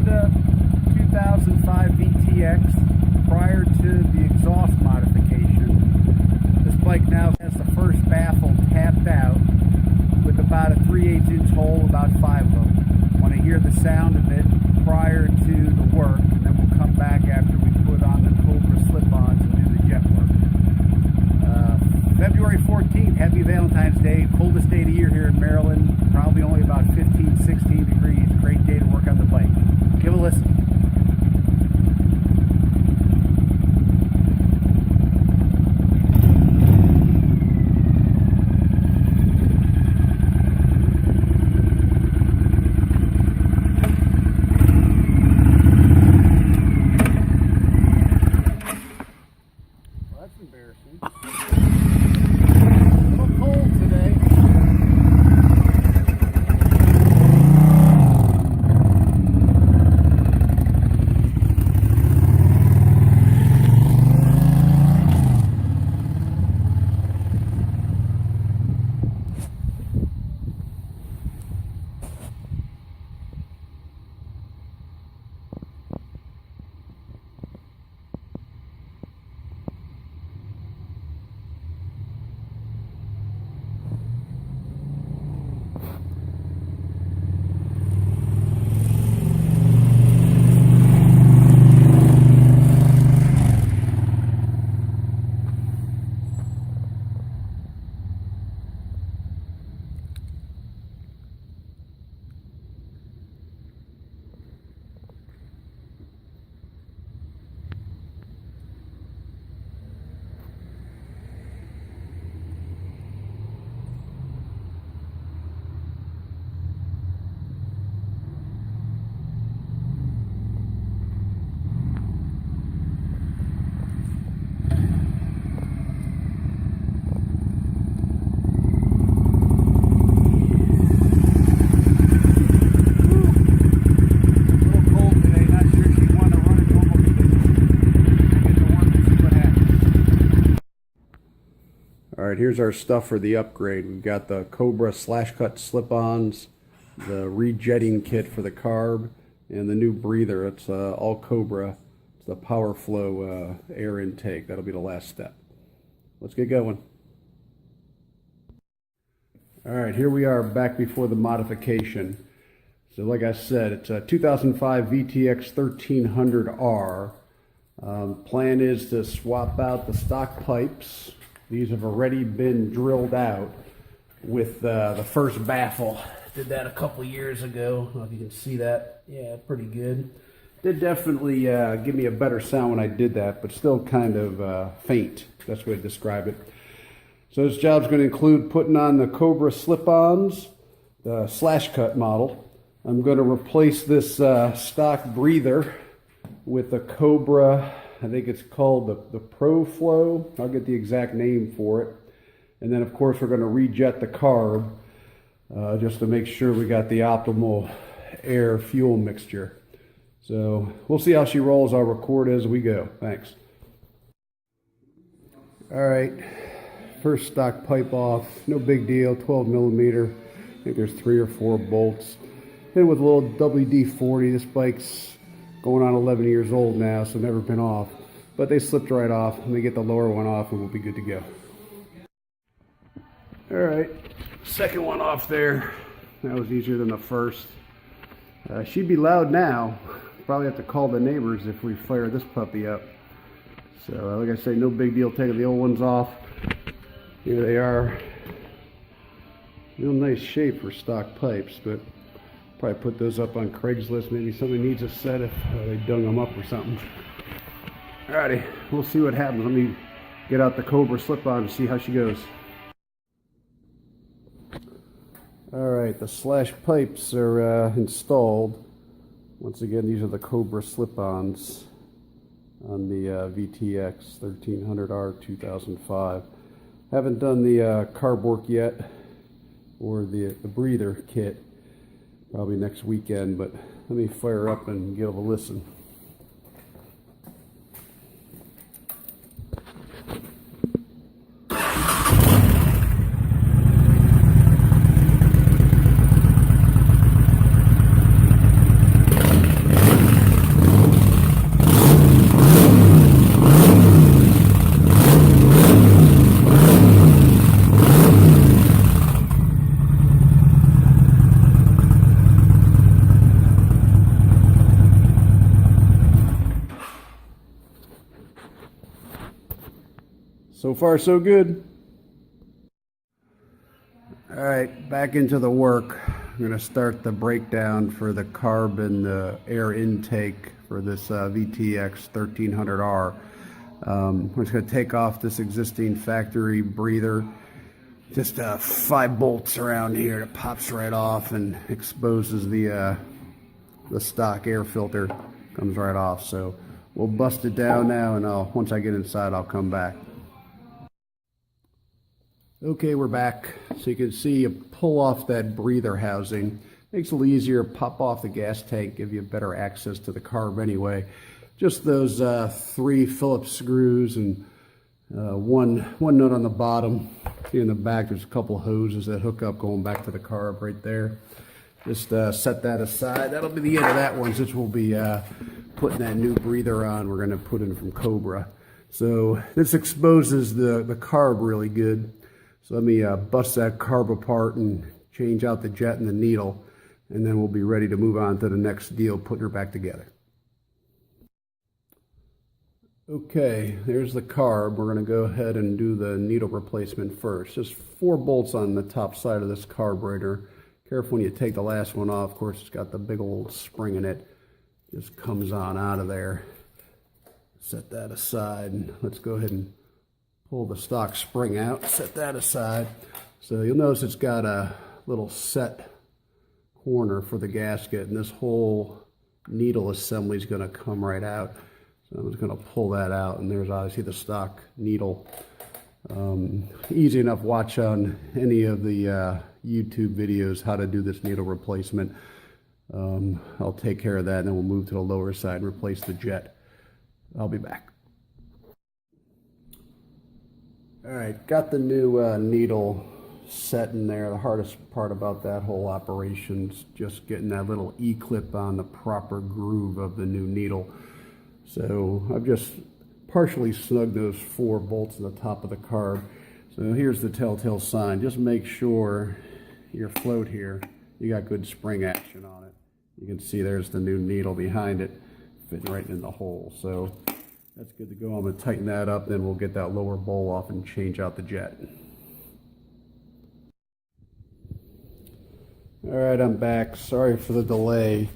Honda 2005 VTX prior to the exhaust modification. This bike now has the first baffle tapped out with about a 3/8 inch hole, about 5 of them. Want to hear the sound of it prior to the work, and then we'll come back after we put on the Cobra slip-ons and do the jet work. February 14th, happy Valentine's Day, coldest day of the year here in Maryland, probably only about 15, 16 degrees. Great day to work on the bike. Give a listen. Well, that's embarrassing. A little cold today. All right, here's our stuff for the upgrade. We've got the Cobra slash cut slip-ons, the rejetting kit for the carb, and the new breather. It's all Cobra. It's the power flow air intake. That'll be the last step. Let's get going. All right, here we are back before the modification. So like I said, it's a 2005 VTX 1300R. Plan is to swap out the stock pipes. These have already been drilled out with the first baffle. Did that a couple years ago. I don't know if you can see that. Yeah, pretty good. Did definitely give me a better sound when I did that, but still kind of faint. That's the way to describe it. So this job's going to include putting on the Cobra slip-ons, the slash cut model. I'm going to replace this stock breather with the Cobra, I think it's called the Pro Flow. I'll get the exact name for it. And then of course we're going to rejet the carb just to make sure we got the optimal air fuel mixture. So we'll see how she rolls. I'll record as we go. Thanks. All right, first stock pipe off. No big deal, 12 millimeter. I think there's 3 or 4 bolts. Hit it with a little WD-40. This bike's going on 11 years old now, so never been off. But they slipped right off. Let me get the lower one off and we'll be good to go. All right, second one off there. That was easier than the first. She'd be loud now. Probably have to call the neighbors if we fire this puppy up. So like I say, no big deal taking the old ones off. Here they are. Real nice shape for stock pipes, but probably put those up on Craigslist. Maybe somebody needs a set if they dung them up or something. Alrighty, we'll see what happens. Let me get out the Cobra slip-on and see how she goes. Alright, the slash pipes are installed. Once again, these are the Cobra slip-ons on the VTX 1300R 2005. Haven't done the carb work yet, or the breather kit. Probably next weekend, but let me fire up and give a listen. So far, so good. All right, back into the work. I'm going to start the breakdown for the carb and air intake for this VTX 1300R. We're just going to take off this existing factory breather. Just 5 bolts around here. It pops right off and exposes the stock air filter. Comes right off. So we'll bust it down now, and once I get inside, I'll come back. Okay, we're back. So you can see you pull off that breather housing. Makes it a little easier. Pop off the gas tank, give you better access to the carb anyway. Just those 3 Phillips screws and one nut on the bottom. See in the back, there's a couple hoses that hook up going back to the carb right there. Just set that aside. That'll be the end of that one, since we'll be putting that new breather on we're going to put in from Cobra. So this exposes the carb really good. So let me bust that carb apart and change out the jet and the needle, and then we'll be ready to move on to the next deal, putting her back together. Okay, there's the carb. We're going to go ahead and do the needle replacement first. Just 4 bolts on the top side of this carburetor. Careful when you take the last one off. Of course, it's got the big old spring in it. Just comes on out of there. Set that aside, and let's go ahead and pull the stock spring out, set that aside. So you'll notice it's got a little set corner for the gasket, and this whole needle assembly is going to come right out. So I'm just going to pull that out, and there's obviously the stock needle. Easy enough watch on any of the YouTube videos how to do this needle replacement. I'll take care of that, and then we'll move to the lower side and replace the jet. I'll be back. All right, got the new needle set in there. The hardest part about that whole operation is just getting that little E-clip on the proper groove of the new needle. So I've just partially snugged those 4 bolts in the top of the carb. So here's the telltale sign. Just make sure your float here, you got good spring action on it. You can see there's the new needle behind it, fitting right in the hole. So that's good to go. I'm going to tighten that up, then we'll get that lower bowl off and change out the jet. All right, I'm back. Sorry for the delay.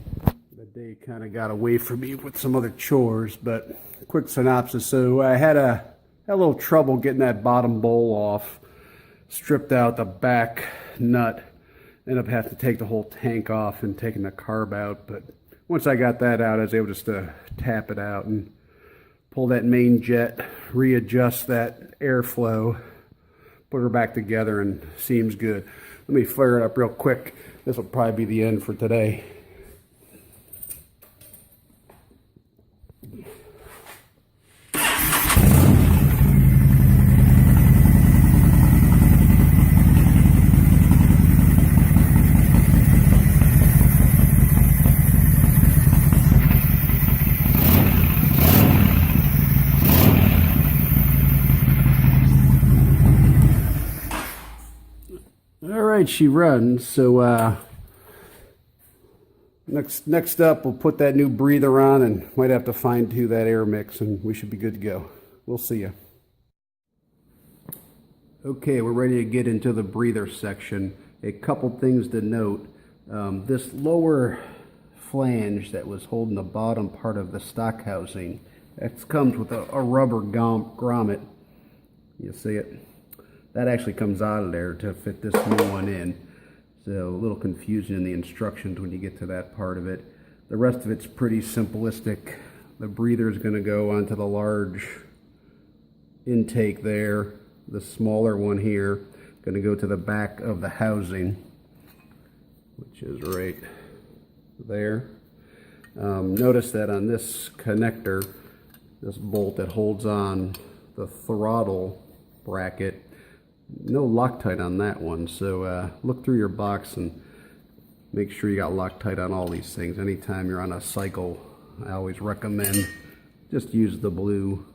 The day kind of got away from me with some other chores, but quick synopsis. So I had a little trouble getting that bottom bowl off, stripped out the back nut, ended up having to take the whole tank off and taking the carb out. But once I got that out, I was able just to tap it out and pull that main jet, readjust that airflow, put her back together, and seems good. Let me fire it up real quick. This will probably be the end for today. All right, she runs. So next up, we'll put that new breather on, and might have to fine tune that air mix, and we should be good to go. We'll see you. Okay, we're ready to get into the breather section. A couple things to note. This lower flange that was holding the bottom part of the stock housing, that comes with a rubber grommet. You see it? That actually comes out of there to fit this new one in. So a little confusion in the instructions when you get to that part of it. The rest of it's pretty simplistic. The breather is going to go onto the large intake there. The smaller one here going to go to the back of the housing, which is right there. Notice that on this connector, this bolt that holds on the throttle bracket, no Loctite on that one. So look through your box and make sure you got Loctite on all these things. Anytime you're on a cycle, I always recommend just use the blue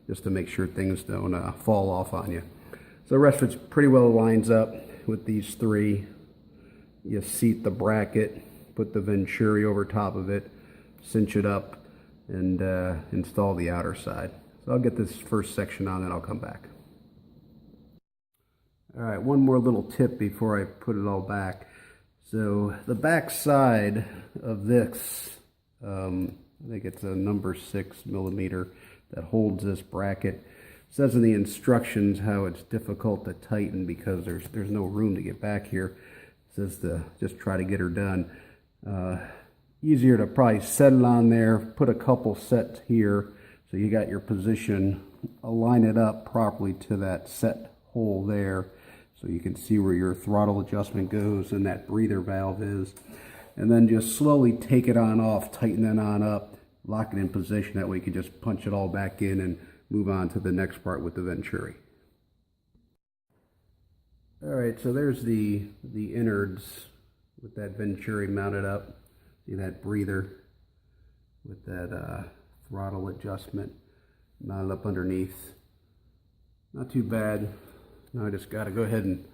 just to make sure things don't fall off on you. So the rest of it pretty well lines up with these 3. You seat the bracket, put the venturi over top of it, cinch it up, and install the outer side. So I'll get this first section on, then I'll come back. All right, one more little tip before I put it all back. So the back side of this, I think it's a number 6mm that holds this bracket. It says in the instructions how it's difficult to tighten because there's no room to get back here. It says to just try to get her done. Easier to probably set it on there, put a couple sets here, so you got your position, align it up properly to that set hole there, so you can see where your throttle adjustment goes and that breather valve is. And then just slowly take it on off, tighten it on up, lock it in position. That way you can just punch it all back in and move on to the next part with the Venturi. All right, so there's the innards with that Venturi mounted up. See that breather with that throttle adjustment mounted up underneath. Not too bad. Now I just got to go ahead and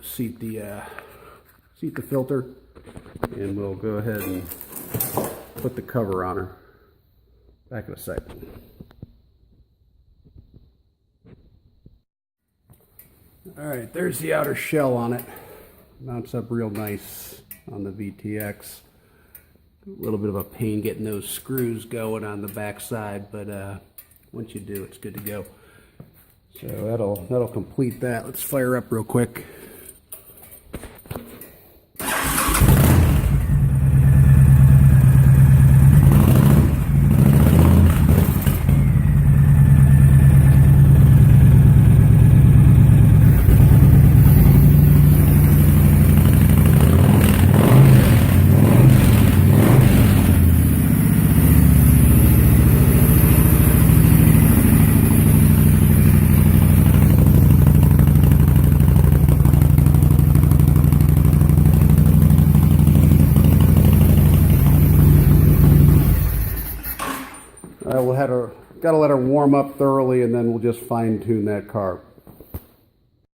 seat the filter, and we'll go ahead and put the cover on her. Back in a second. All right, there's the outer shell on it. Mounts up real nice on the VTX. A little bit of a pain getting those screws going on the back side, but once you do, it's good to go. So that'll complete that. Let's fire up real quick. Got to let her warm up thoroughly, and then we'll just fine tune that carb.